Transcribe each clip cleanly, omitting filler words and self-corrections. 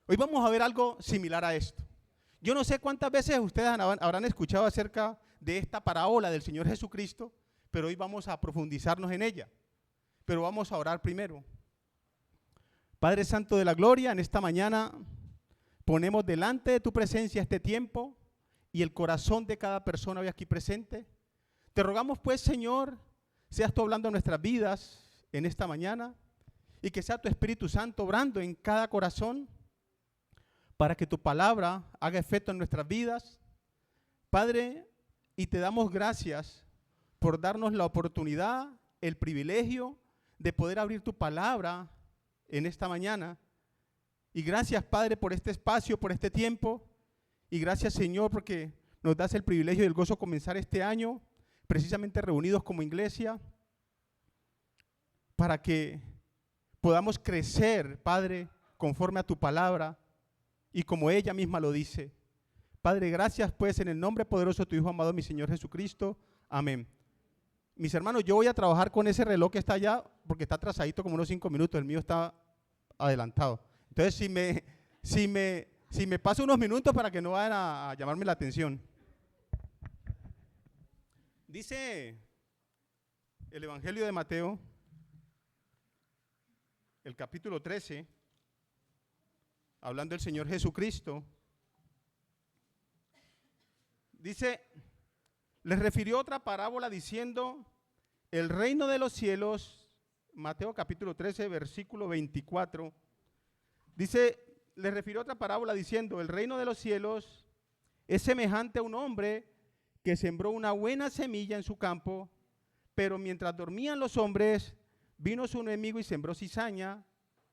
Hoy vamos a ver algo similar a esto. Yo no sé cuántas veces ustedes habrán escuchado acerca de esta parábola del Señor Jesucristo, pero hoy vamos a profundizarnos en ella. Pero vamos a orar primero. Padre Santo de la Gloria, en esta mañana ponemos delante de tu presencia este tiempo y el corazón de cada persona hoy aquí presente. Te rogamos pues, Señor, seas tú hablando en nuestras vidas en esta mañana y que sea tu Espíritu Santo obrando en cada corazón para que tu palabra haga efecto en nuestras vidas. Padre, y te damos gracias por darnos la oportunidad, el privilegio de poder abrir tu palabra en esta mañana. Y gracias, Padre, por este espacio, por este tiempo. Y gracias, Señor, porque nos das el privilegio y el gozo de comenzar este año, precisamente reunidos como iglesia, para que podamos crecer, Padre, conforme a tu palabra y como ella misma lo dice. Padre, gracias pues en el nombre poderoso de tu Hijo amado, mi Señor Jesucristo. Amén. Mis hermanos, yo voy a trabajar con ese reloj que está allá porque está atrasadito como unos 5 minutos. El mío está adelantado. Entonces, si me paso unos minutos para que no vayan a llamarme la atención. Dice el Evangelio de Mateo, el capítulo 13, hablando del Señor Jesucristo. Dice, les refirió otra parábola diciendo, el reino de los cielos, Mateo capítulo 13, versículo 24, dice, les refirió otra parábola diciendo, el reino de los cielos es semejante a un hombre que sembró una buena semilla en su campo, pero mientras dormían los hombres, vino su enemigo y sembró cizaña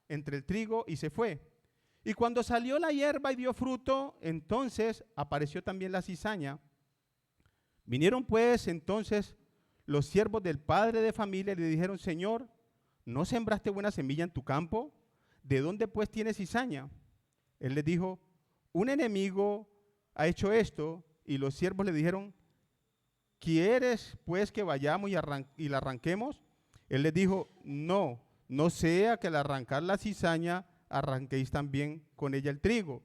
entre el trigo y se fue. Y cuando salió la hierba y dio fruto, entonces apareció también la cizaña. Vinieron pues entonces los siervos del padre de familia y le dijeron, Señor, ¿no sembraste buena semilla en tu campo? ¿De dónde pues tienes cizaña? Él les dijo, un enemigo ha hecho esto. Y los siervos le dijeron, ¿quieres pues que vayamos y la arranquemos? Él les dijo, no sea que al arrancar la cizaña arranquéis también con ella el trigo.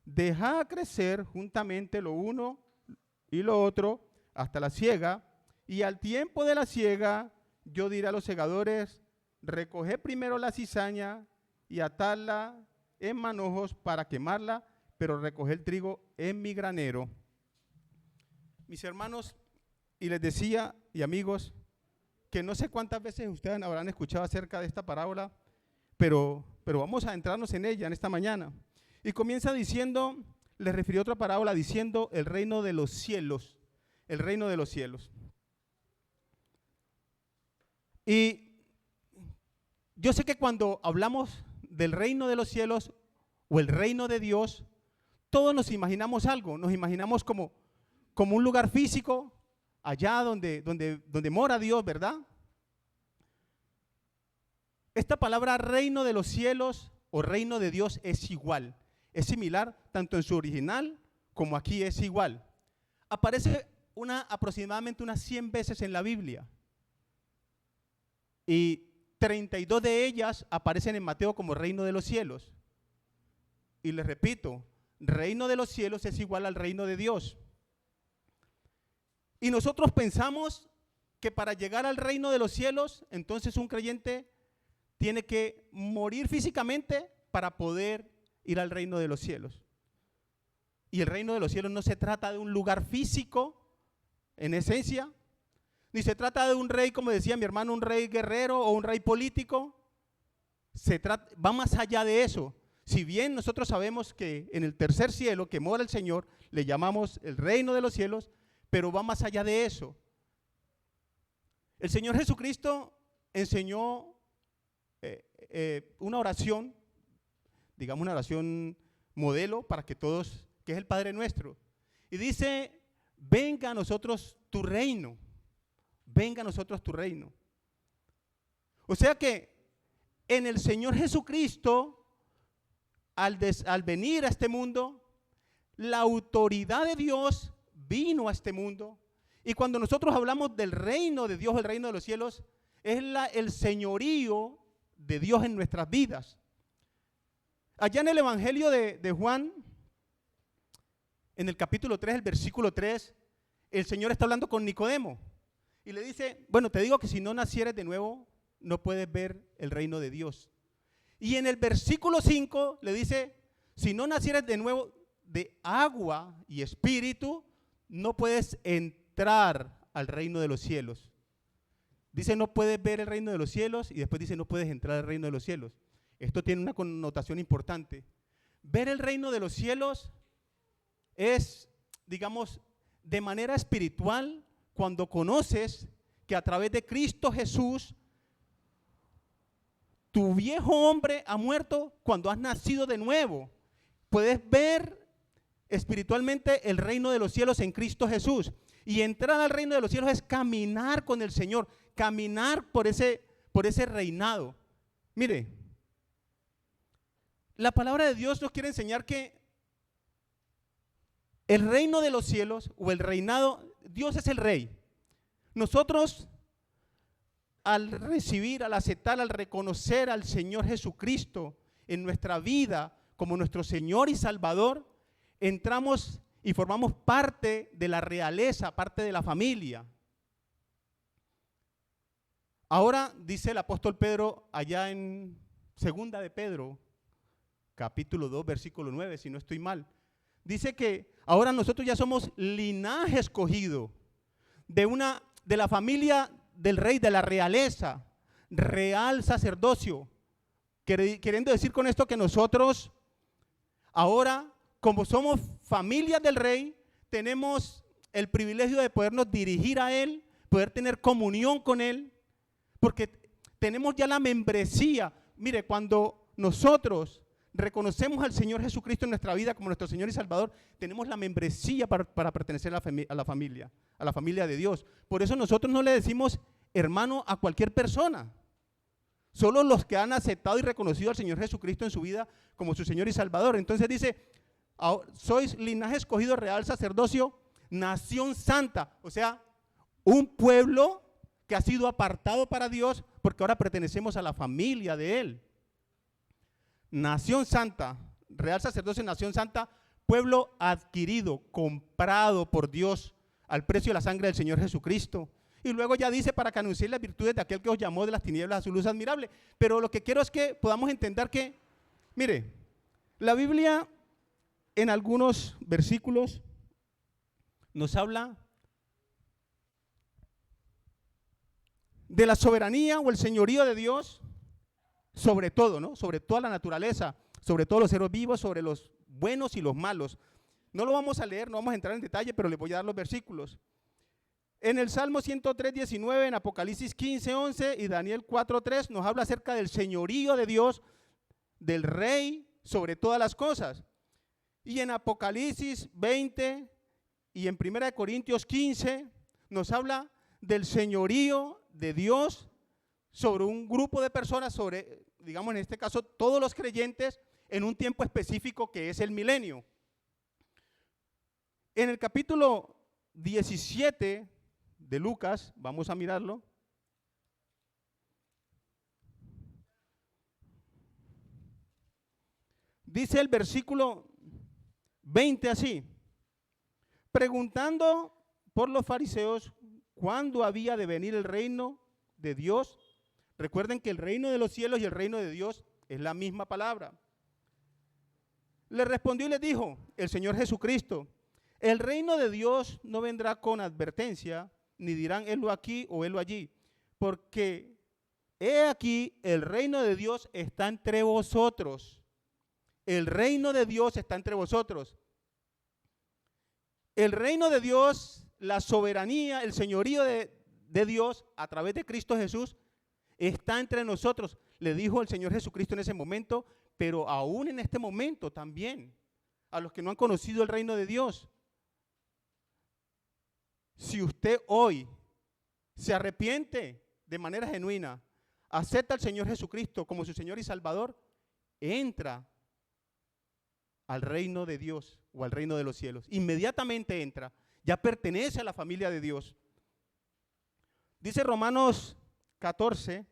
Dejad crecer juntamente lo uno y lo otro hasta la siega, y al tiempo de la siega yo diré a los segadores, recoged primero la cizaña y atadla en manojos para quemarla, pero recoged el trigo en mi granero. Mis hermanos, y les decía, y amigos, que no sé cuántas veces ustedes habrán escuchado acerca de esta parábola, pero vamos a entrarnos en ella en esta mañana. Y comienza diciendo, les refirió otra parábola diciendo el reino de los cielos, el reino de los cielos. Y yo sé que cuando hablamos del reino de los cielos o el reino de Dios, todos nos imaginamos algo, nos imaginamos como un lugar físico, allá donde mora Dios, ¿verdad? Esta palabra reino de los cielos o reino de Dios es igual, es similar tanto en su original como aquí es igual. Aparece aproximadamente unas 100 veces en la Biblia y 32 de ellas aparecen en Mateo como reino de los cielos. Y les repito, reino de los cielos es igual al reino de Dios. Y nosotros pensamos que para llegar al reino de los cielos, entonces un creyente tiene que morir físicamente para poder ir al reino de los cielos. Y el reino de los cielos no se trata de un lugar físico, en esencia, ni se trata de un rey, como decía mi hermano, un rey guerrero o un rey político. Va más allá de eso. Si bien nosotros sabemos que en el tercer cielo que mora el Señor, le llamamos el reino de los cielos, pero va más allá de eso. El Señor Jesucristo enseñó una oración, digamos una oración modelo para que todos, que es el Padre Nuestro. Y dice, venga a nosotros tu reino, venga a nosotros tu reino. O sea que en el Señor Jesucristo, al venir a este mundo, la autoridad de Dios vino a este mundo. Y cuando nosotros hablamos del reino de Dios, el reino de los cielos, es el señorío de Dios en nuestras vidas. Allá en el Evangelio de Juan, en el capítulo 3, el versículo 3, el Señor está hablando con Nicodemo y le dice, bueno, te digo que si no nacieres de nuevo, no puedes ver el reino de Dios. Y en el versículo 5 le dice, si no nacieres de nuevo de agua y espíritu, no puedes entrar al reino de los cielos. Dice, no puedes ver el reino de los cielos y después dice, no puedes entrar al reino de los cielos. Esto tiene una connotación importante. Ver el reino de los cielos es, digamos, de manera espiritual, cuando conoces que a través de Cristo Jesús, tu viejo hombre ha muerto cuando has nacido de nuevo. Puedes ver espiritualmente el reino de los cielos en Cristo Jesús. Y entrar al reino de los cielos es caminar con el Señor, caminar por ese reinado. Mire, la palabra de Dios nos quiere enseñar que el reino de los cielos o el reinado, Dios es el rey. Nosotros, al recibir, al aceptar, al reconocer al Señor Jesucristo en nuestra vida como nuestro Señor y Salvador, entramos y formamos parte de la realeza, parte de la familia. Ahora dice el apóstol Pedro allá en segunda de Pedro, capítulo 2, versículo 9, si no estoy mal. Dice que ahora nosotros ya somos linaje escogido de la familia del rey, de la realeza, real sacerdocio. Queriendo decir con esto que nosotros ahora, como somos familias del rey, tenemos el privilegio de podernos dirigir a él, poder tener comunión con él, porque tenemos ya la membresía. Mire, cuando nosotros reconocemos al Señor Jesucristo en nuestra vida como nuestro Señor y Salvador, tenemos la membresía para pertenecer a la familia de Dios. Por eso nosotros no le decimos hermano a cualquier persona. Solo los que han aceptado y reconocido al Señor Jesucristo en su vida como su Señor y Salvador. Entonces dice, sois linaje escogido, real sacerdocio, nación santa. O sea, un pueblo que ha sido apartado para Dios porque ahora pertenecemos a la familia de Él. Nación santa, real sacerdocio, nación santa, pueblo adquirido, comprado por Dios al precio de la sangre del Señor Jesucristo. Y luego ya dice, para que anunciéis las virtudes de aquel que os llamó de las tinieblas a su luz admirable. Pero lo que quiero es que podamos entender que, mire, la Biblia en algunos versículos nos habla de la soberanía o el señorío de Dios sobre todo, ¿no? Sobre toda la naturaleza, sobre todos los seres vivos, sobre los buenos y los malos. No lo vamos a leer, no vamos a entrar en detalle, pero les voy a dar los versículos. En el Salmo 103, 19, en Apocalipsis 15, 11 y Daniel 4, 3 nos habla acerca del señorío de Dios, del rey sobre todas las cosas. Y en Apocalipsis 20 y en 1 Corintios 15 nos habla del señorío de Dios sobre un grupo de personas, sobre, digamos en este caso, todos los creyentes en un tiempo específico que es el milenio. En el capítulo 17 de Lucas, vamos a mirarlo. Dice el versículo 20 así: preguntando por los fariseos cuándo había de venir el reino de Dios. Recuerden que el reino de los cielos y el reino de Dios es la misma palabra. Le respondió y le dijo el Señor Jesucristo: el reino de Dios no vendrá con advertencia, ni dirán helo aquí o helo allí, porque he aquí el reino de Dios está entre vosotros. El reino de Dios está entre vosotros. El reino de Dios, la soberanía, el señorío de Dios a través de Cristo Jesús está entre nosotros. Le dijo el Señor Jesucristo en ese momento, pero aún en este momento también, a los que no han conocido el reino de Dios. Si usted hoy se arrepiente de manera genuina, acepta al Señor Jesucristo como su Señor y Salvador, entra al reino de Dios o al reino de los cielos. Inmediatamente entra, ya pertenece a la familia de Dios. Dice Romanos 14,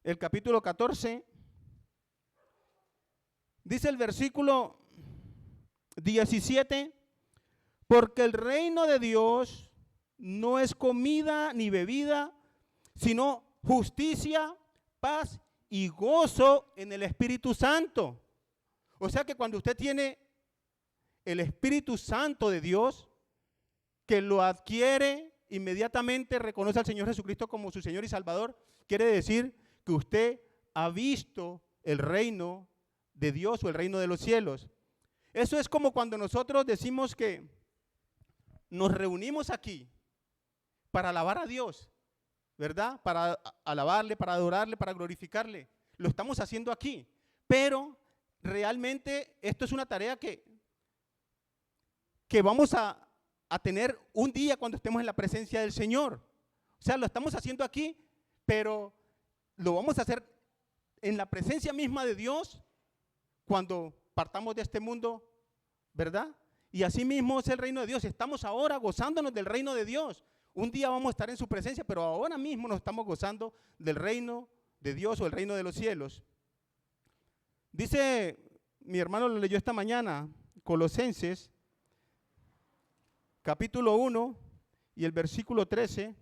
el capítulo 14, dice el versículo 17, porque el reino de Dios no es comida ni bebida, sino justicia, paz y gozo en el Espíritu Santo. O sea que cuando usted tiene el Espíritu Santo de Dios, que lo adquiere, inmediatamente reconoce al Señor Jesucristo como su Señor y Salvador, quiere decir que usted ha visto el reino de Dios o el reino de los cielos. Eso es como cuando nosotros decimos que nos reunimos aquí para alabar a Dios, ¿verdad? Para alabarle, para adorarle, para glorificarle. Lo estamos haciendo aquí, pero realmente esto es una tarea que vamos a tener un día cuando estemos en la presencia del Señor. O sea, lo estamos haciendo aquí, pero lo vamos a hacer en la presencia misma de Dios cuando partamos de este mundo, ¿verdad? Y así mismo es el reino de Dios. Estamos ahora gozándonos del reino de Dios. Un día vamos a estar en su presencia, pero ahora mismo nos estamos gozando del reino de Dios o el reino de los cielos. Dice, mi hermano lo leyó esta mañana, Colosenses, capítulo 1 y el versículo 13.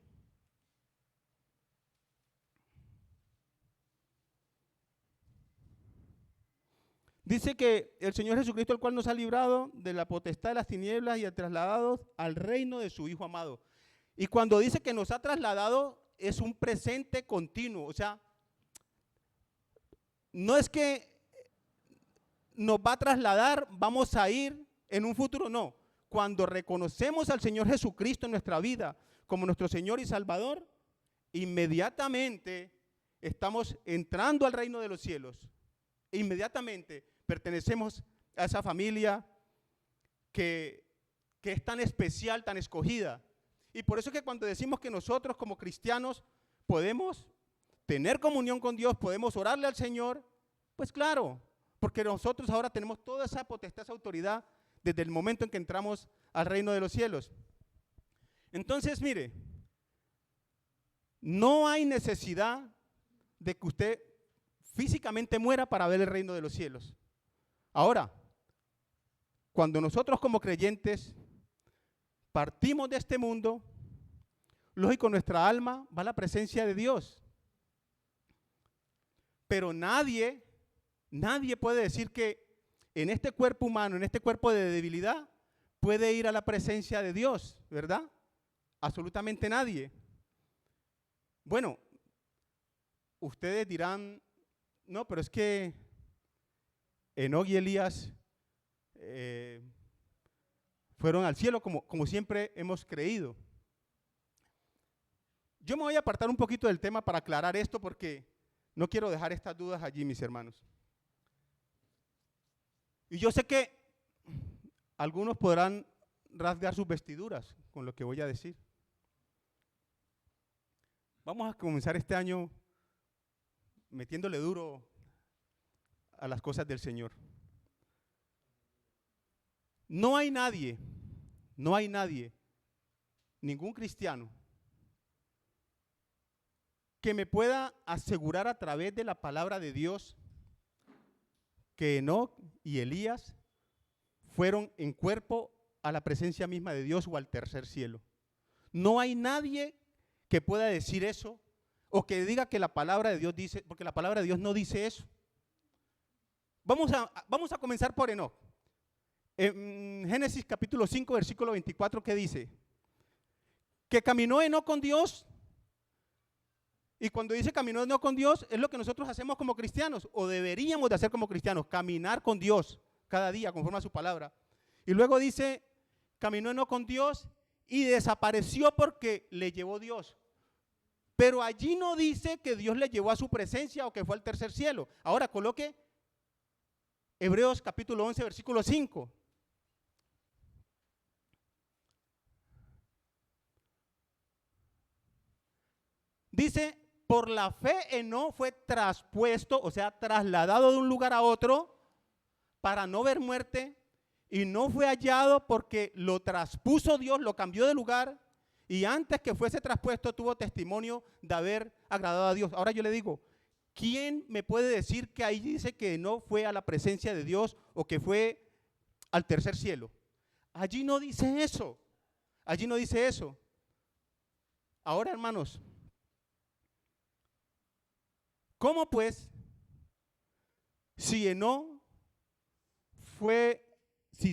Dice que el Señor Jesucristo, el cual nos ha librado de la potestad de las tinieblas y ha trasladado al reino de su Hijo amado. Y cuando dice que nos ha trasladado, es un presente continuo. O sea, no es que nos va a trasladar, vamos a ir en un futuro, no. Cuando reconocemos al Señor Jesucristo en nuestra vida como nuestro Señor y Salvador, inmediatamente estamos entrando al reino de los cielos. Inmediatamente pertenecemos a esa familia que es tan especial, tan escogida. Y por eso es que cuando decimos que nosotros como cristianos podemos tener comunión con Dios, podemos orarle al Señor, pues claro, porque nosotros ahora tenemos toda esa potestad, esa autoridad desde el momento en que entramos al reino de los cielos. Entonces, mire, no hay necesidad de que usted físicamente muera para ver el reino de los cielos. Ahora, cuando nosotros como creyentes partimos de este mundo, lógico, nuestra alma va a la presencia de Dios. Pero nadie puede decir que en este cuerpo humano, en este cuerpo de debilidad, puede ir a la presencia de Dios, ¿verdad? Absolutamente nadie. Bueno, ustedes dirán, no, pero es que Enoc y Elías fueron al cielo como siempre hemos creído. Yo me voy a apartar un poquito del tema para aclarar esto porque no quiero dejar estas dudas allí, mis hermanos. Y yo sé que algunos podrán rasgar sus vestiduras con lo que voy a decir. Vamos a comenzar este año metiéndole duro a las cosas del Señor. No hay nadie, ningún cristiano, que me pueda asegurar a través de la palabra de Dios que Enoc y Elías fueron en cuerpo a la presencia misma de Dios o al tercer cielo. No hay nadie que pueda decir eso o que diga que la palabra de Dios dice, porque la palabra de Dios no dice eso. Vamos a comenzar por Enoc. En Génesis capítulo 5, versículo 24, ¿qué dice? Que caminó Enoc con Dios. Y cuando dice caminó Enoc con Dios, es lo que nosotros hacemos como cristianos, o deberíamos de hacer como cristianos, caminar con Dios cada día conforme a su palabra. Y luego dice, caminó Enoc con Dios y desapareció porque le llevó Dios. Pero allí no dice que Dios le llevó a su presencia o que fue al tercer cielo. Ahora coloque Hebreos capítulo 11, versículo 5. Dice, por la fe Enoc fue traspuesto, o sea, trasladado de un lugar a otro para no ver muerte, y no fue hallado porque lo traspuso Dios, lo cambió de lugar, y antes que fuese traspuesto tuvo testimonio de haber agradado a Dios. Ahora yo le digo, ¿quién me puede decir que ahí dice que no fue a la presencia de Dios o que fue al tercer cielo? Allí no dice eso. Allí no dice eso. Ahora, hermanos, ¿cómo pues, si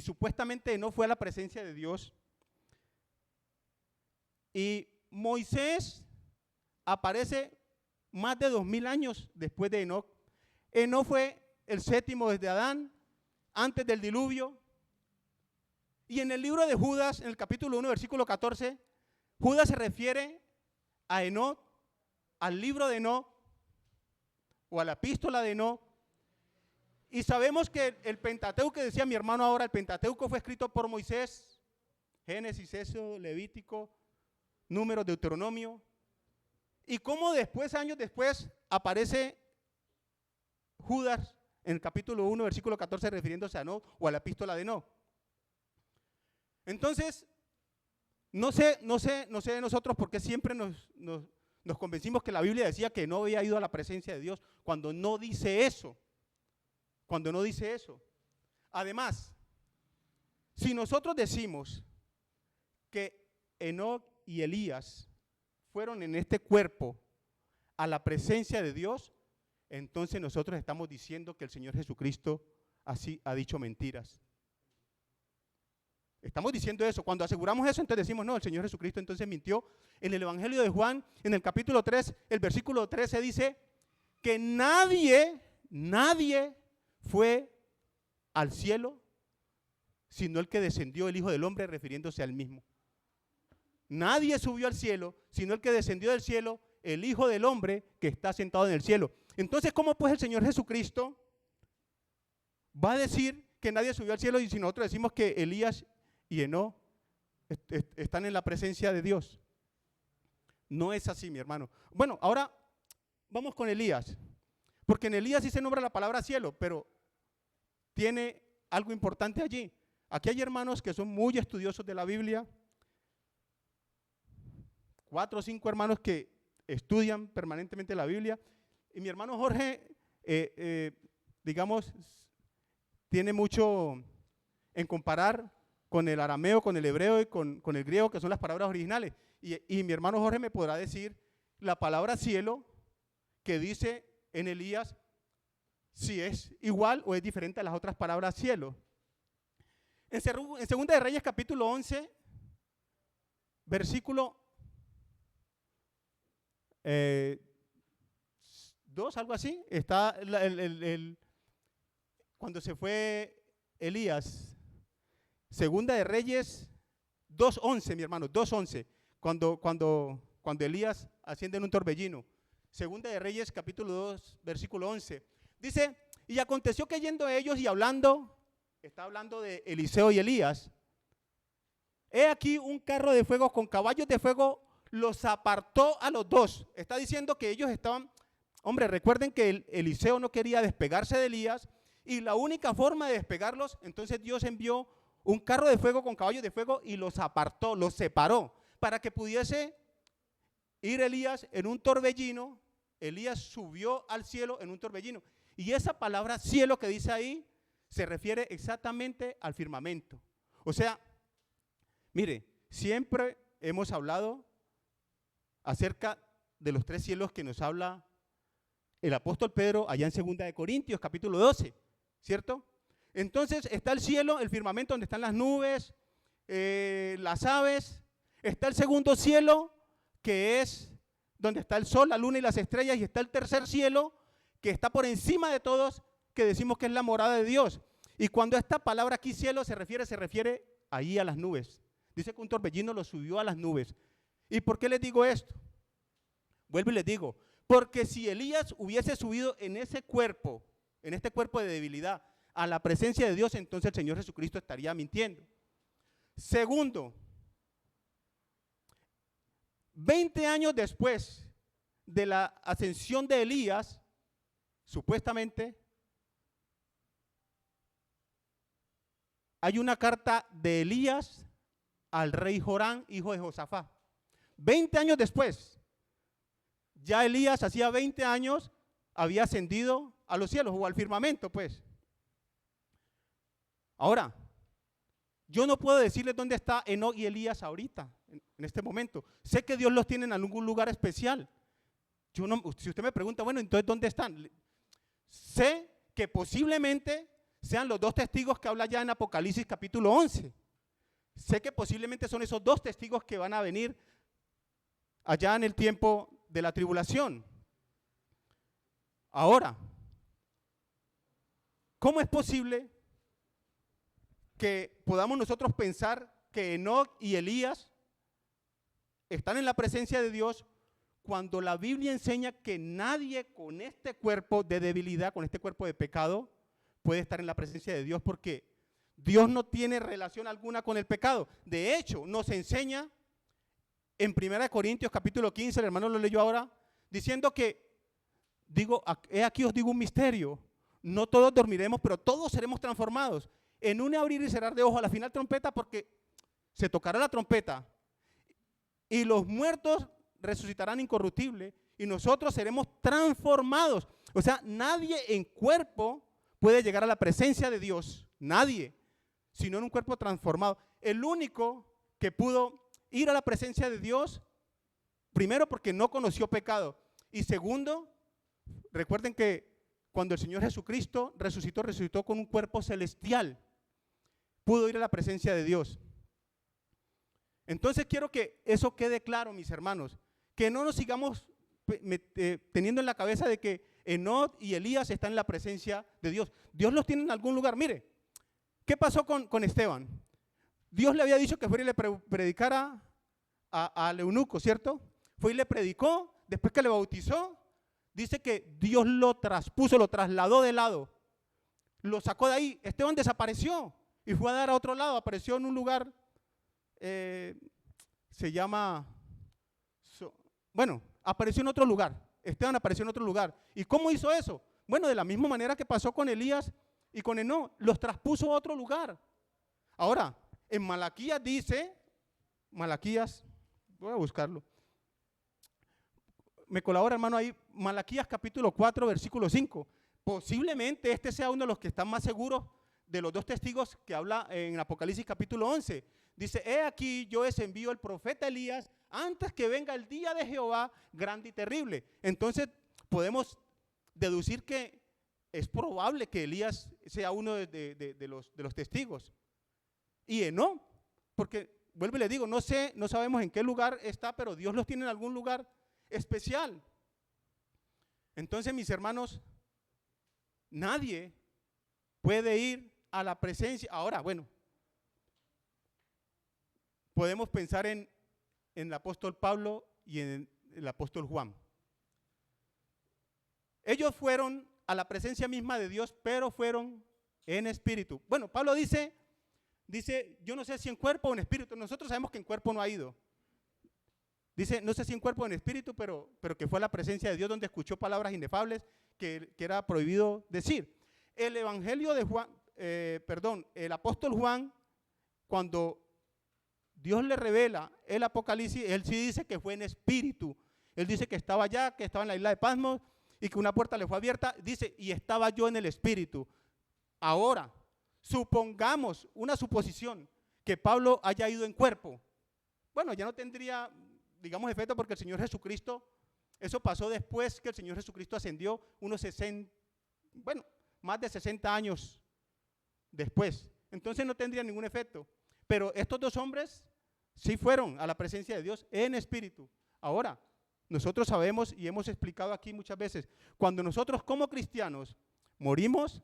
supuestamente Enoc fue a la presencia de Dios y Moisés aparece más de 2000 años después de Enoc? Enoc fue el séptimo desde Adán, antes del diluvio. Y en el libro de Judas, en el capítulo 1, versículo 14, Judas se refiere a Enoc, al libro de Enoc, o a la epístola de Enoc. Y sabemos que el Pentateuco, que decía mi hermano ahora, el Pentateuco fue escrito por Moisés: Génesis, Éxodo, Levítico, Números, Deuteronomio. Y cómo después, años después, aparece Judas en el capítulo 1, versículo 14, refiriéndose a Enoc o a la epístola de Enoc. Entonces, no sé de nosotros por qué siempre nos convencimos que la Biblia decía que no había ido a la presencia de Dios, cuando no dice eso. Cuando no dice eso. Además, si nosotros decimos que Enoc y Elías fueron en este cuerpo a la presencia de Dios, entonces nosotros estamos diciendo que el Señor Jesucristo así ha dicho mentiras. Estamos diciendo eso. Cuando aseguramos eso, entonces decimos, no, el Señor Jesucristo entonces mintió. En el Evangelio de Juan, en el capítulo 3, el versículo 13 dice que nadie fue al cielo, sino el que descendió, el Hijo del Hombre, refiriéndose al mismo. Nadie subió al cielo, sino el que descendió del cielo, el Hijo del Hombre que está sentado en el cielo. Entonces, ¿cómo pues el Señor Jesucristo va a decir que nadie subió al cielo y si nosotros decimos que Elías y Enoc están en la presencia de Dios? No es así, mi hermano. Bueno, ahora vamos con Elías, porque en Elías sí se nombra la palabra cielo, pero tiene algo importante allí. Aquí hay hermanos que son muy estudiosos de la Biblia, 4 o 5 hermanos que estudian permanentemente la Biblia, y mi hermano Jorge, digamos, tiene mucho en comparar con el arameo, con el hebreo y con el griego, que son las palabras originales. Y mi hermano Jorge me podrá decir la palabra cielo que dice en Elías, si es igual o es diferente a las otras palabras cielo. En 2 de Reyes capítulo 11, versículo 2, algo así, está cuando se fue Elías. 2 de Reyes 2:11, mi hermano, 2:11, cuando Elías asciende en un torbellino. 2 de Reyes capítulo 2, versículo 11. Dice, y aconteció que yendo ellos y hablando, está hablando de Eliseo y Elías, he aquí un carro de fuego con caballos de fuego los apartó a los dos. Está diciendo que ellos estaban, hombre, recuerden que Eliseo no quería despegarse de Elías y la única forma de despegarlos, entonces Dios envió un carro de fuego con caballos de fuego y los apartó, los separó, para que pudiese ir Elías en un torbellino. Elías subió al cielo en un torbellino. Y esa palabra cielo que dice ahí se refiere exactamente al firmamento. O sea, mire, siempre hemos hablado acerca de los 3 cielos que nos habla el apóstol Pedro allá en 2 de Corintios, capítulo 12, ¿cierto? Entonces está el cielo, el firmamento donde están las nubes, las aves. Está el segundo cielo, que es donde está el sol, la luna y las estrellas. Y está el tercer cielo, que está por encima de todos, que decimos que es la morada de Dios. Y cuando esta palabra aquí cielo se refiere ahí a las nubes. Dice que un torbellino lo subió a las nubes. ¿Y por qué les digo esto? Vuelvo y les digo, porque si Elías hubiese subido en ese cuerpo, en este cuerpo de debilidad, a la presencia de Dios, entonces el Señor Jesucristo estaría mintiendo. Segundo, 20 años después de la ascensión de Elías, supuestamente, hay una carta de Elías al rey Joram, hijo de Josafat. 20 años después, ya Elías hacía 20 años había ascendido a los cielos o al firmamento, pues. Ahora, yo no puedo decirles dónde está Enoc y Elías ahorita, en este momento. Sé que Dios los tiene en algún lugar especial. Yo no, si usted me pregunta, bueno, entonces ¿dónde están? Sé que posiblemente sean los dos testigos que habla ya en Apocalipsis capítulo 11. Sé que posiblemente son esos dos testigos que van a venir allá en el tiempo de la tribulación. Ahora, ¿cómo es posible que podamos nosotros pensar que Enoc y Elías están en la presencia de Dios cuando la Biblia enseña que nadie con este cuerpo de debilidad, con este cuerpo de pecado, puede estar en la presencia de Dios? Porque Dios no tiene relación alguna con el pecado. De hecho, nos enseña en 1 Corintios capítulo 15, el hermano lo leyó ahora, diciendo que, he aquí os digo un misterio, no todos dormiremos, pero todos seremos transformados en un abrir y cerrar de ojos a la final trompeta, porque se tocará la trompeta y los muertos resucitarán incorruptible y nosotros seremos transformados. O sea, nadie en cuerpo puede llegar a la presencia de Dios, nadie, sino en un cuerpo transformado. El único que pudo ir a la presencia de Dios, primero porque no conoció pecado, y segundo, recuerden que cuando el Señor Jesucristo resucitó con un cuerpo celestial, pudo ir a la presencia de Dios. Entonces quiero que eso quede claro, mis hermanos, que no nos sigamos teniendo en la cabeza de que Enoc y Elías están en la presencia de Dios. Dios los tiene en algún lugar. Mire, ¿qué pasó con Esteban? Dios le había dicho que fuera y le predicara al eunuco, ¿cierto? Fue y le predicó, después que le bautizó, dice que Dios lo traspuso, lo trasladó de lado, lo sacó de ahí. Esteban desapareció y fue a dar a otro lado, apareció en un lugar, se llama, apareció en otro lugar. Esteban apareció en otro lugar. ¿Y cómo hizo eso? Bueno, de la misma manera que pasó con Elías y con Enoc, los traspuso a otro lugar. Ahora, en Malaquías dice, voy a buscarlo. Me colabora, hermano, ahí, Malaquías capítulo 4, versículo 5. Posiblemente este sea uno de los que están más seguros de los dos testigos que habla en Apocalipsis capítulo 11. Dice, he aquí yo les envío el profeta Elías antes que venga el día de Jehová grande y terrible. Entonces podemos deducir que es probable que Elías sea uno de los testigos. Y Enoc, porque vuelvo y le digo, no sabemos en qué lugar está, pero Dios los tiene en algún lugar especial. Entonces, mis hermanos, nadie puede ir a la presencia. Ahora, bueno, podemos pensar en el apóstol Pablo y en el apóstol Juan. Ellos fueron a la presencia misma de Dios, pero fueron en espíritu. Bueno, Pablo dice, yo no sé si en cuerpo o en espíritu. Nosotros sabemos que en cuerpo no ha ido. Dice, no sé si en cuerpo o en espíritu, pero que fue a la presencia de Dios donde escuchó palabras inefables que era prohibido decir. El evangelio de Juan, el apóstol Juan, cuando Dios le revela el Apocalipsis, él sí dice que fue en espíritu. Él dice que estaba allá, que estaba en la isla de Patmos y que una puerta le fue abierta. Dice, y estaba yo en el espíritu. Ahora, supongamos una suposición que Pablo haya ido en cuerpo. Bueno, ya no tendría, digamos, efecto porque el Señor Jesucristo, eso pasó después que el Señor Jesucristo ascendió más de 60 años después. Entonces no tendría ningún efecto. Pero estos dos hombres sí fueron a la presencia de Dios en espíritu. Ahora, nosotros sabemos y hemos explicado aquí muchas veces, cuando nosotros como cristianos morimos,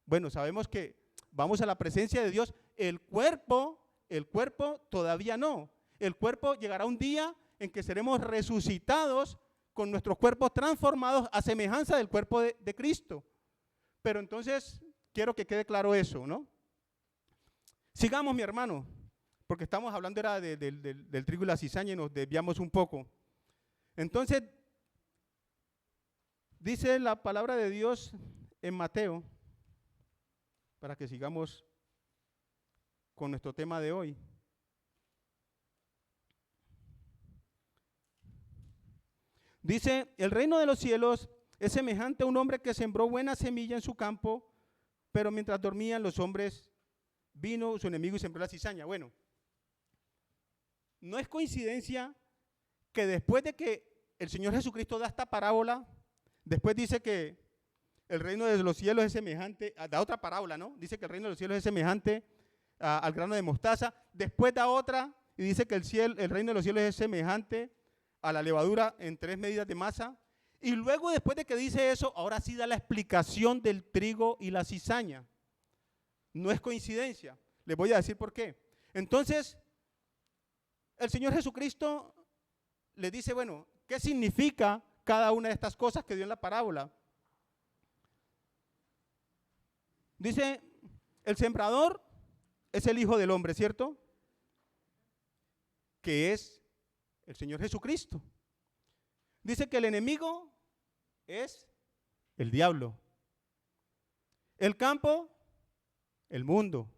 bueno, sabemos que vamos a la presencia de Dios. El cuerpo todavía no. El cuerpo llegará un día en que seremos resucitados con nuestros cuerpos transformados a semejanza del cuerpo de Cristo. Pero entonces, quiero que quede claro eso, ¿no? Sigamos, mi hermano, porque estamos hablando era del trigo y la cizaña y nos desviamos un poco. Entonces, dice la palabra de Dios en Mateo, para que sigamos con nuestro tema de hoy. Dice, el reino de los cielos es semejante a un hombre que sembró buena semilla en su campo, pero mientras dormían los hombres, vino su enemigo y sembró la cizaña. Bueno, no es coincidencia que después de que el Señor Jesucristo da esta parábola, después dice que el reino de los cielos es semejante, da otra parábola, ¿no? Dice que el reino de los cielos es semejante al grano de mostaza, después da otra y dice que el reino de los cielos es semejante a la levadura en 3 medidas de masa, y luego después de que dice eso, ahora sí da la explicación del trigo y la cizaña. No es coincidencia, les voy a decir por qué. Entonces, el Señor Jesucristo le dice, bueno, ¿qué significa cada una de estas cosas que dio en la parábola? Dice, el sembrador es el Hijo del Hombre, ¿cierto? Que es el Señor Jesucristo. Dice que el enemigo es el diablo. El campo, el mundo.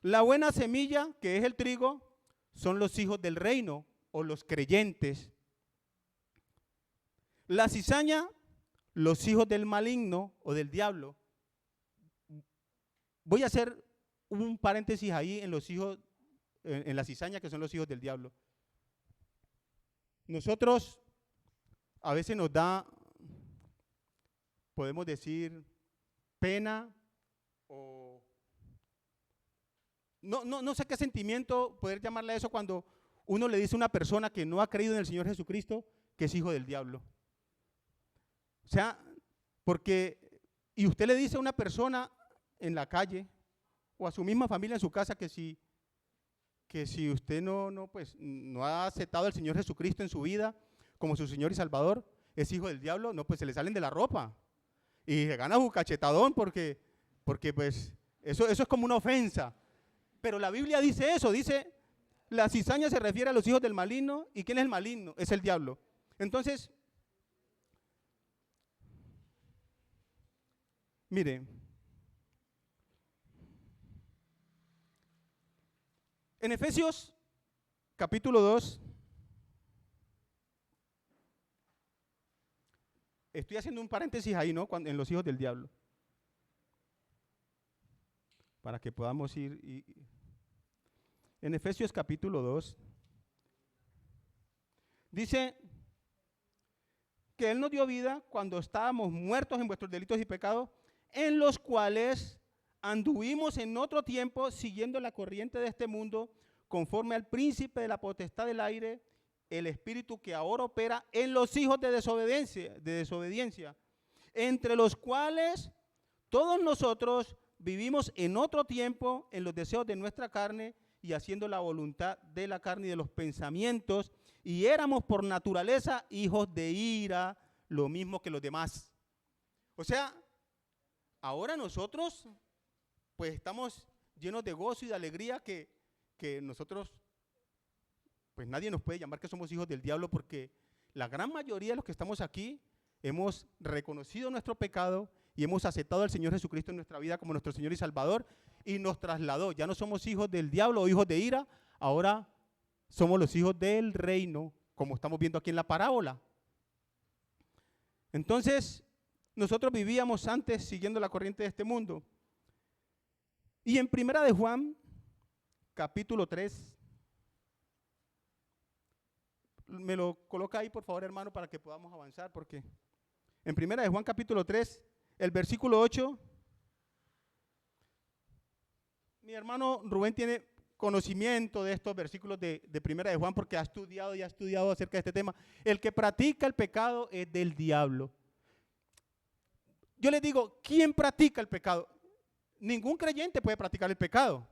La buena semilla, que es el trigo, son los hijos del reino o los creyentes. La cizaña, los hijos del maligno o del diablo. Voy a hacer un paréntesis ahí en los hijos, en la cizaña, que son los hijos del diablo. Nosotros a veces nos da, podemos decir, pena o no sé qué sentimiento poder llamarle a eso cuando uno le dice a una persona que no ha creído en el Señor Jesucristo que es hijo del diablo. O sea, y usted le dice a una persona en la calle o a su misma familia en su casa que si usted no ha aceptado al Señor Jesucristo en su vida como su Señor y Salvador, es hijo del diablo, no, pues se le salen de la ropa y se gana un cachetadón porque pues eso es como una ofensa. Pero la Biblia dice eso, dice, la cizaña se refiere a los hijos del maligno, ¿y quién es el maligno? Es el diablo. Entonces, mire, en Efesios capítulo 2, estoy haciendo un paréntesis ahí, ¿no? En los hijos del diablo, para que podamos ir. En Efesios capítulo 2, dice que Él nos dio vida cuando estábamos muertos en vuestros delitos y pecados, en los cuales anduvimos en otro tiempo siguiendo la corriente de este mundo, conforme al príncipe de la potestad del aire, el espíritu que ahora opera en los hijos de desobediencia, entre los cuales todos nosotros vivimos en otro tiempo en los deseos de nuestra carne y haciendo la voluntad de la carne y de los pensamientos, y éramos por naturaleza hijos de ira, lo mismo que los demás. O sea, ahora nosotros pues estamos llenos de gozo y de alegría que nosotros, pues nadie nos puede llamar que somos hijos del diablo, porque la gran mayoría de los que estamos aquí hemos reconocido nuestro pecado y hemos aceptado al Señor Jesucristo en nuestra vida como nuestro Señor y Salvador, y nos trasladó. Ya no somos hijos del diablo o hijos de ira, ahora somos los hijos del reino, como estamos viendo aquí en la parábola. Entonces, nosotros vivíamos antes siguiendo la corriente de este mundo. Y en Primera de Juan, capítulo 3, me lo coloca ahí por favor, hermano, para que podamos avanzar, porque en Primera de Juan capítulo 3, el versículo 8, mi hermano Rubén tiene conocimiento de estos versículos de Primera de Juan porque ha estudiado acerca de este tema. El que practica el pecado es del diablo. Yo les digo, ¿quién practica el pecado? Ningún creyente puede practicar el pecado.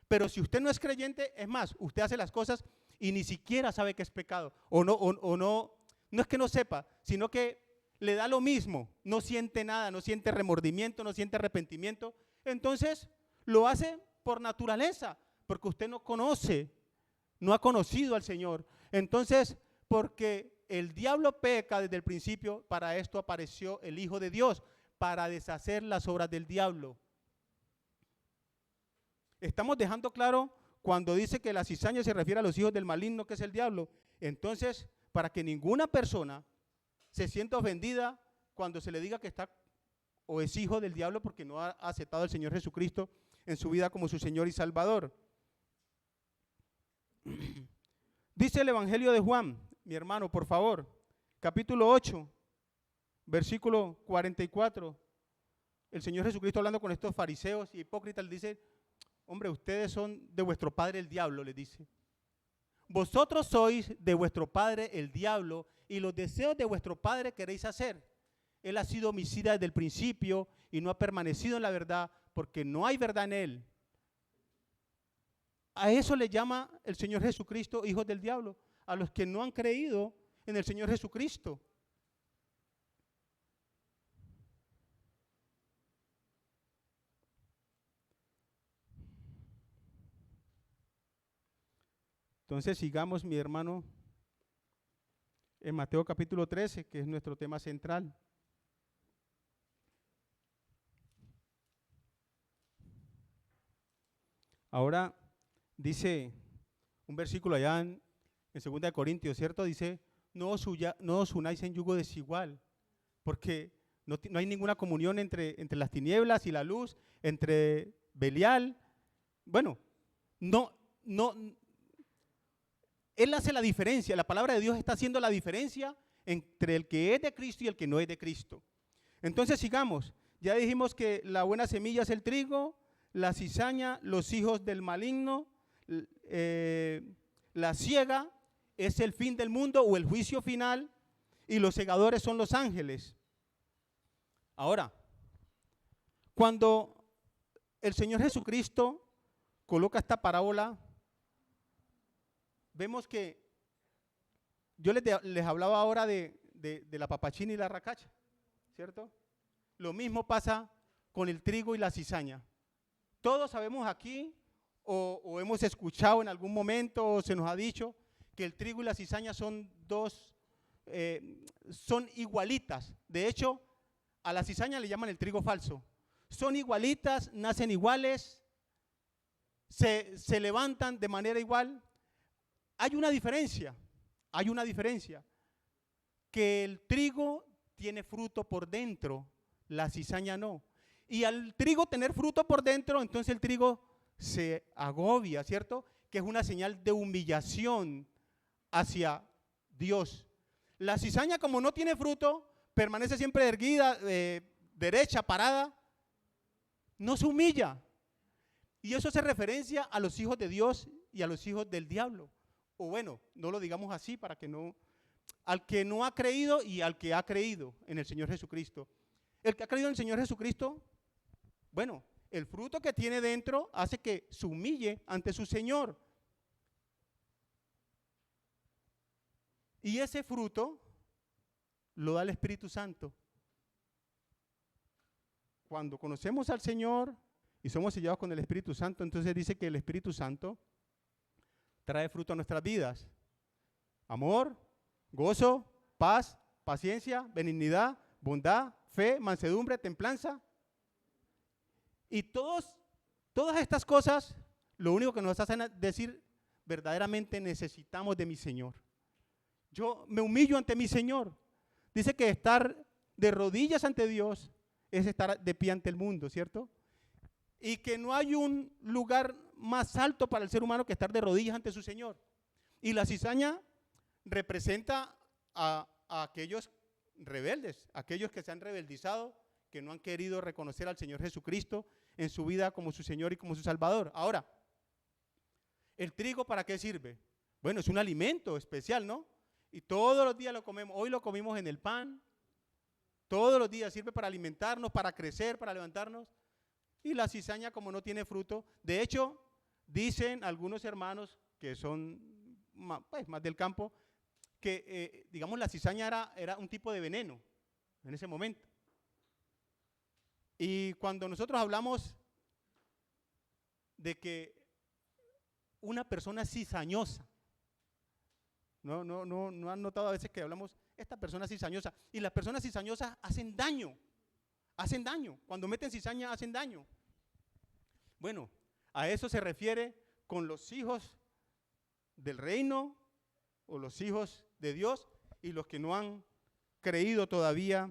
Pero si usted no es creyente, es más, usted hace las cosas y ni siquiera sabe que es pecado. No es que no sepa, sino que le da lo mismo, no siente nada, no siente remordimiento, no siente arrepentimiento. Entonces lo hace por naturaleza, porque usted no conoce, no ha conocido al Señor. Entonces, porque el diablo peca desde el principio, para esto apareció el Hijo de Dios, para deshacer las obras del diablo. Estamos dejando claro cuando dice que la cizaña se refiere a los hijos del maligno, que es el diablo. Entonces, para que ninguna persona se sienta ofendida cuando se le diga que está o es hijo del diablo porque no ha aceptado al Señor Jesucristo en su vida como su Señor y Salvador. Dice el Evangelio de Juan, mi hermano, por favor, capítulo 8, versículo 44. El Señor Jesucristo hablando con estos fariseos y hipócritas, le dice, hombre, ustedes son de vuestro padre el diablo, les dice. Vosotros sois de vuestro padre el diablo y los deseos de vuestro padre queréis hacer. Él ha sido homicida desde el principio y no ha permanecido en la verdad porque no hay verdad en él. A eso le llama el Señor Jesucristo hijos del diablo, a los que no han creído en el Señor Jesucristo. Entonces sigamos, mi hermano, en Mateo capítulo 13, que es nuestro tema central. Ahora dice un versículo allá en 2 de Corintios, ¿cierto? Dice, no os unáis en yugo desigual, porque no hay ninguna comunión entre las tinieblas y la luz, entre Belial. Bueno, Él hace la diferencia, la palabra de Dios está haciendo la diferencia entre el que es de Cristo y el que no es de Cristo. Entonces sigamos, ya dijimos que la buena semilla es el trigo, la cizaña, los hijos del maligno, la ciega es el fin del mundo o el juicio final y los segadores son los ángeles. Ahora, cuando el Señor Jesucristo coloca esta parábola, vemos que yo les hablaba ahora de la papachina y la racacha, ¿cierto? Lo mismo pasa con el trigo y la cizaña. Todos sabemos aquí o hemos escuchado en algún momento o se nos ha dicho que el trigo y la cizaña son son igualitas. De hecho, a la cizaña le llaman el trigo falso. Son igualitas, nacen iguales, se levantan de manera igual. Hay una diferencia, que el trigo tiene fruto por dentro, la cizaña no. Y al trigo tener fruto por dentro, entonces el trigo se agobia, ¿cierto? Que es una señal de humillación hacia Dios. La cizaña, como no tiene fruto, permanece siempre erguida, derecha, parada, no se humilla. Y eso hace referencia a los hijos de Dios y a los hijos del diablo. O bueno, no lo digamos así para que no, al que no ha creído y al que ha creído en el Señor Jesucristo. El que ha creído en el Señor Jesucristo, bueno, el fruto que tiene dentro hace que se humille ante su Señor. Y ese fruto lo da el Espíritu Santo. Cuando conocemos al Señor y somos sellados con el Espíritu Santo, entonces dice que el Espíritu Santo trae fruto a nuestras vidas. Amor, gozo, paz, paciencia, benignidad, bondad, fe, mansedumbre, templanza. Y todas estas cosas, lo único que nos hacen decir, verdaderamente necesitamos de mi Señor. Yo me humillo ante mi Señor. Dice que estar de rodillas ante Dios es estar de pie ante el mundo, ¿cierto? Y que no hay un lugar más alto para el ser humano que estar de rodillas ante su Señor. Y la cizaña representa a aquellos rebeldes, aquellos que se han rebeldizado, que no han querido reconocer al Señor Jesucristo en su vida como su Señor y como su Salvador. Ahora, ¿el trigo para qué sirve? Bueno, es un alimento especial, ¿no? Y todos los días lo comemos. Hoy lo comimos en el pan. Todos los días sirve para alimentarnos, para crecer, para levantarnos. Y la cizaña, como no tiene fruto, de hecho, dicen algunos hermanos que son más del campo, que digamos la cizaña era un tipo de veneno en ese momento. Y cuando nosotros hablamos de que una persona cizañosa, no han notado a veces que hablamos, esta persona cizañosa, y las personas cizañosas hacen daño, cuando meten cizaña hacen daño. Bueno, a eso se refiere con los hijos del reino o los hijos de Dios y los que no han creído todavía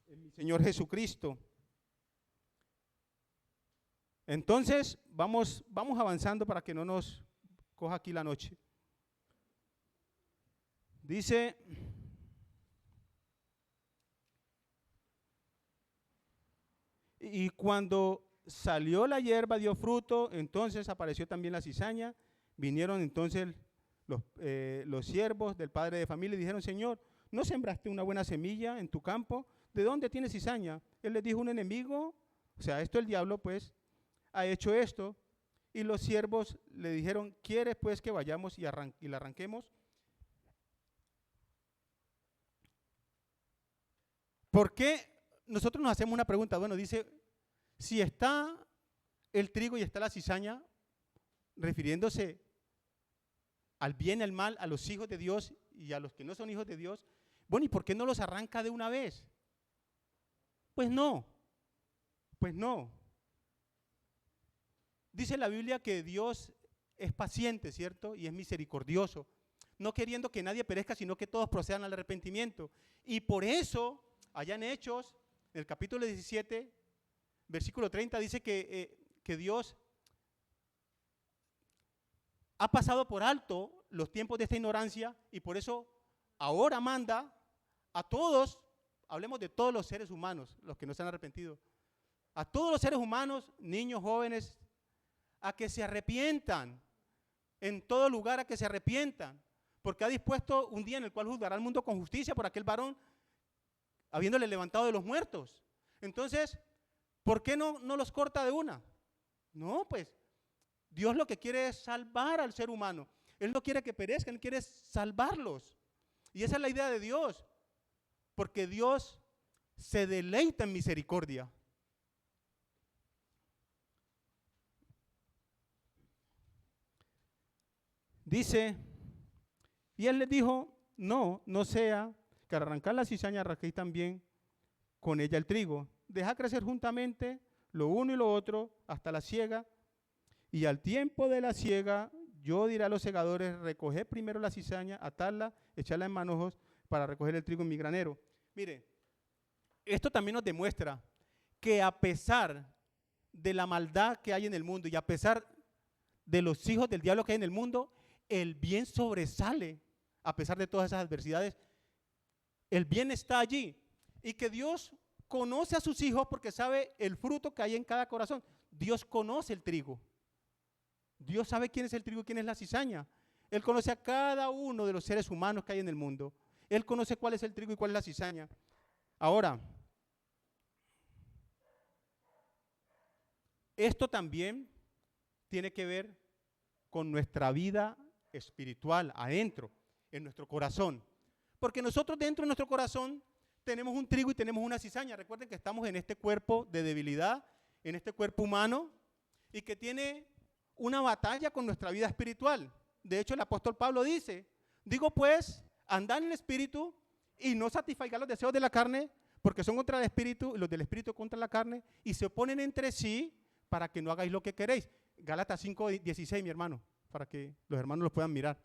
en mi Señor Jesucristo. Entonces, vamos avanzando para que no nos coja aquí la noche. Dice, y cuando salió la hierba, dio fruto, entonces apareció también la cizaña. Vinieron entonces los siervos del padre de familia y dijeron: Señor, ¿no sembraste una buena semilla en tu campo? ¿De dónde tienes cizaña? Él les dijo: un enemigo, o sea, esto el diablo pues ha hecho esto. Y los siervos le dijeron: ¿quieres pues que vayamos y la arranquemos? ¿Por qué? Nosotros nos hacemos una pregunta. Bueno, dice, si está el trigo y está la cizaña, refiriéndose al bien y al mal, a los hijos de Dios y a los que no son hijos de Dios, bueno, ¿y por qué no los arranca de una vez? Pues no. Dice la Biblia que Dios es paciente, ¿cierto? Y es misericordioso, no queriendo que nadie perezca, sino que todos procedan al arrepentimiento. Y por eso, allá en Hechos, en el capítulo 17, versículo 30, dice que Dios ha pasado por alto los tiempos de esta ignorancia y por eso ahora manda a todos, hablemos de todos los seres humanos, los que no se han arrepentido, a todos los seres humanos, niños, jóvenes, a que se arrepientan, en todo lugar a que se arrepientan, porque ha dispuesto un día en el cual juzgará al mundo con justicia por aquel varón, habiéndole levantado de los muertos. Entonces, ¿por qué no los corta de una? No, pues, Dios lo que quiere es salvar al ser humano. Él no quiere que perezcan, Él quiere salvarlos. Y esa es la idea de Dios, porque Dios se deleita en misericordia. Dice, y Él les dijo: no sea que al arrancar la cizaña arranquéis también con ella el trigo. Deja crecer juntamente lo uno y lo otro hasta la siega, y al tiempo de la siega yo diré a los segadores: recoged primero la cizaña, atadla, echadla en manojos para recoger el trigo en mi granero. Mire, esto también nos demuestra que a pesar de la maldad que hay en el mundo y a pesar de los hijos del diablo que hay en el mundo, el bien sobresale. A pesar de todas esas adversidades, el bien está allí, y que Dios conoce a sus hijos porque sabe el fruto que hay en cada corazón. Dios conoce el trigo. Dios sabe quién es el trigo y quién es la cizaña. Él conoce a cada uno de los seres humanos que hay en el mundo. Él conoce cuál es el trigo y cuál es la cizaña. Ahora, esto también tiene que ver con nuestra vida espiritual, adentro, en nuestro corazón. Porque nosotros dentro de nuestro corazón tenemos un trigo y tenemos una cizaña. Recuerden que estamos en este cuerpo de debilidad, en este cuerpo humano, y que tiene una batalla con nuestra vida espiritual. De hecho, el apóstol Pablo dice: digo pues, andad en el espíritu y no satisfagáis los deseos de la carne, porque son contra el espíritu y los del espíritu contra la carne, y se oponen entre sí para que no hagáis lo que queréis. Gálatas 5:16, mi hermano, para que los hermanos los puedan mirar.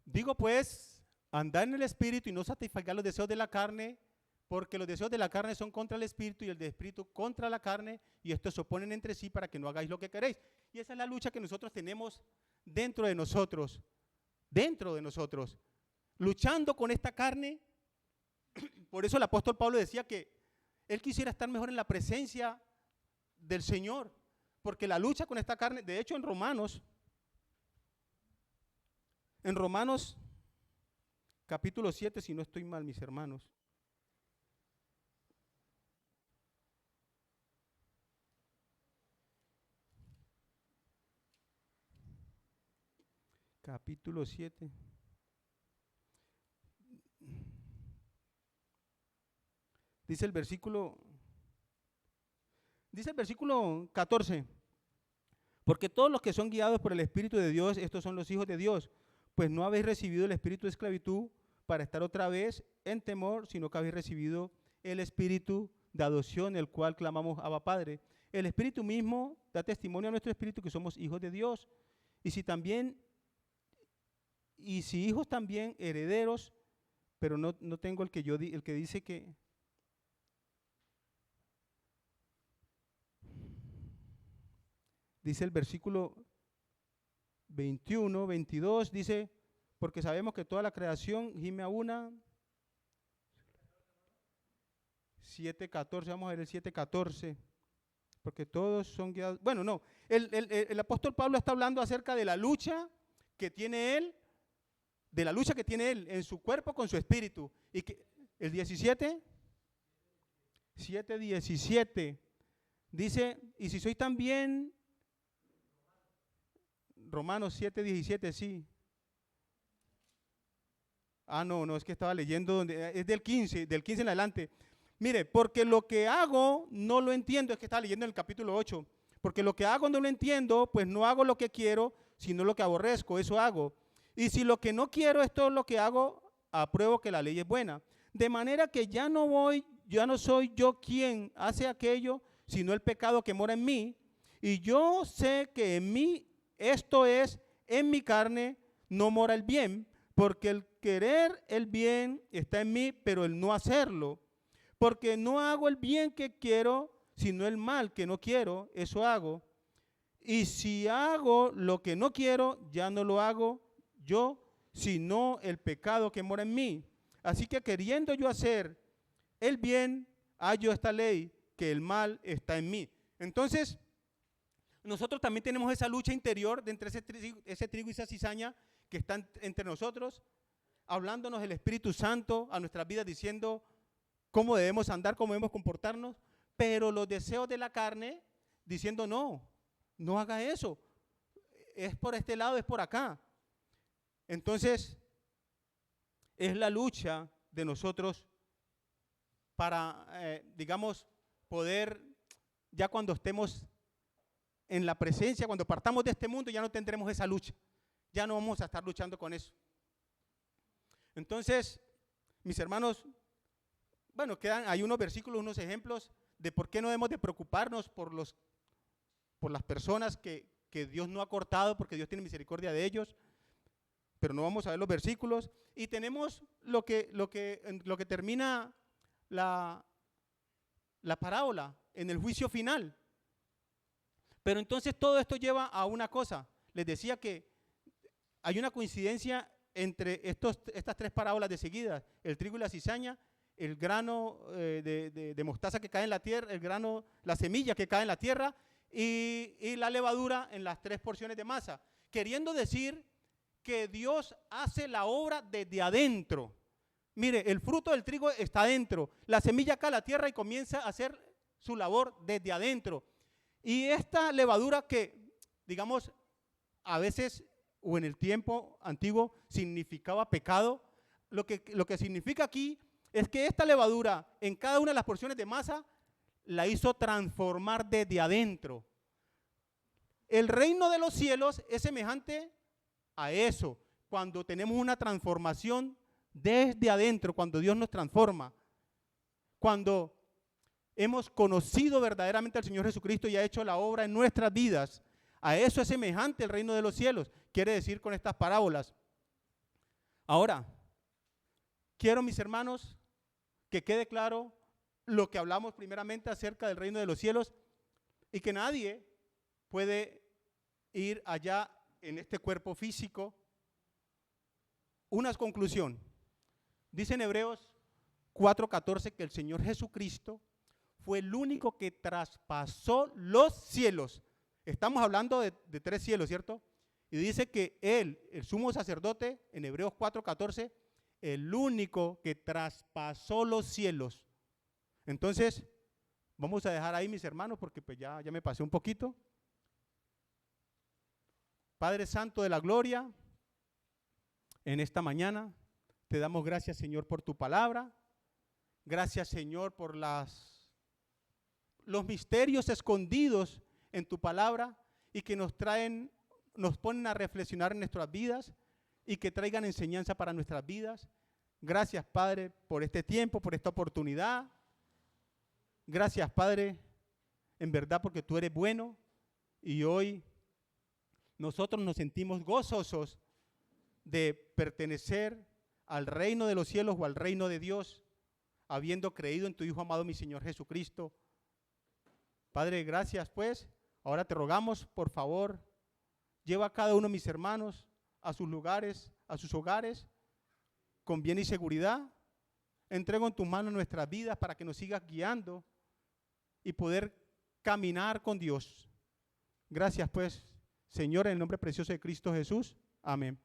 Digo pues, andad en el espíritu y no satisfagáis los deseos de la carne, porque los deseos de la carne son contra el espíritu y el del espíritu contra la carne, y estos se oponen entre sí para que no hagáis lo que queréis. Y esa es la lucha que nosotros tenemos dentro de nosotros, luchando con esta carne. Por eso el apóstol Pablo decía que él quisiera estar mejor en la presencia del Señor, porque la lucha con esta carne, de hecho en Romanos capítulo 7, si no estoy mal, mis hermanos. Capítulo 7. Dice el versículo 14. Porque todos los que son guiados por el Espíritu de Dios, estos son los hijos de Dios. Pues no habéis recibido el espíritu de esclavitud para estar otra vez en temor, sino que habéis recibido el espíritu de adopción, el cual clamamos Abba Padre. El espíritu mismo da testimonio a nuestro espíritu que somos hijos de Dios. Y si hijos también, herederos, pero no tengo el que dice que dice el versículo 21, 22, dice, porque sabemos que toda la creación gime a una. 7:14, vamos a ver el 7:14, porque todos son guiados. Bueno, no, el apóstol Pablo está hablando acerca de la lucha que tiene él, en su cuerpo con su espíritu. Y que el 17, 7:17, dice, y si sois también, Romanos 7:17, sí. No, es que estaba leyendo, es del 15 en adelante. Mire, porque lo que hago no lo entiendo, es que estaba leyendo en el capítulo 8. Porque lo que hago no lo entiendo, pues no hago lo que quiero, sino lo que aborrezco, eso hago. Y si lo que no quiero, esto es lo que hago, apruebo que la ley es buena. De manera que ya no soy yo quien hace aquello, sino el pecado que mora en mí. Y yo sé que en mí, esto es, en mi carne, no mora el bien, porque el querer el bien está en mí, pero el no hacerlo. Porque no hago el bien que quiero, sino el mal que no quiero, eso hago. Y si hago lo que no quiero, ya no lo hago yo, sino el pecado que mora en mí. Así que queriendo yo hacer el bien, hallo esta ley, que el mal está en mí. Entonces, nosotros también tenemos esa lucha interior de entre ese trigo y esa cizaña que están entre nosotros, hablándonos el Espíritu Santo a nuestras vidas, diciendo cómo debemos andar, cómo debemos comportarnos, pero los deseos de la carne diciendo no haga eso, es por este lado, es por acá. Entonces, es la lucha de nosotros para, poder, ya cuando estemos en la presencia, cuando partamos de este mundo, ya no tendremos esa lucha, ya no vamos a estar luchando con eso. Entonces, mis hermanos, bueno, hay unos versículos, unos ejemplos de por qué no debemos de preocuparnos por las personas que Dios no ha cortado, porque Dios tiene misericordia de ellos, pero no vamos a ver los versículos. Y tenemos lo que termina la parábola en el juicio final. Pero entonces todo esto lleva a una cosa. Les decía que hay una coincidencia entre estas tres parábolas de seguida: el trigo y la cizaña, el grano de mostaza que cae en la tierra, el grano, la semilla que cae en la tierra y la levadura en las tres porciones de masa, queriendo decir que Dios hace la obra desde adentro. Mire, el fruto del trigo está adentro, la semilla cae a la tierra y comienza a hacer su labor desde adentro. Y esta levadura que, digamos, a veces o en el tiempo antiguo significaba pecado, lo que significa aquí es que esta levadura en cada una de las porciones de masa la hizo transformar desde adentro. El reino de los cielos es semejante a eso, cuando tenemos una transformación desde adentro, cuando Dios nos transforma, cuando hemos conocido verdaderamente al Señor Jesucristo y ha hecho la obra en nuestras vidas. A eso es semejante el reino de los cielos, quiere decir con estas parábolas. Ahora, quiero, mis hermanos, que quede claro lo que hablamos primeramente acerca del reino de los cielos y que nadie puede ir allá en este cuerpo físico. Una conclusión. Dice en Hebreos 4:14 que el Señor Jesucristo fue el único que traspasó los cielos. Estamos hablando de tres cielos, ¿cierto? Y dice que él, el sumo sacerdote, en Hebreos 4:14, el único que traspasó los cielos. Entonces, vamos a dejar ahí, mis hermanos, porque pues ya me pasé un poquito. Padre Santo de la Gloria, en esta mañana te damos gracias, Señor, por tu palabra. Gracias, Señor, por los misterios escondidos en tu palabra y que nos ponen a reflexionar en nuestras vidas y que traigan enseñanza para nuestras vidas. Gracias, Padre, por este tiempo, por esta oportunidad. Gracias, Padre, en verdad porque tú eres bueno y hoy nosotros nos sentimos gozosos de pertenecer al reino de los cielos o al reino de Dios, habiendo creído en tu Hijo amado, mi Señor Jesucristo. Padre, gracias pues. Ahora te rogamos, por favor, lleva a cada uno de mis hermanos a sus lugares, a sus hogares, con bien y seguridad. Entrego en tus manos nuestras vidas para que nos sigas guiando y poder caminar con Dios. Gracias pues, Señor, en el nombre precioso de Cristo Jesús. Amén.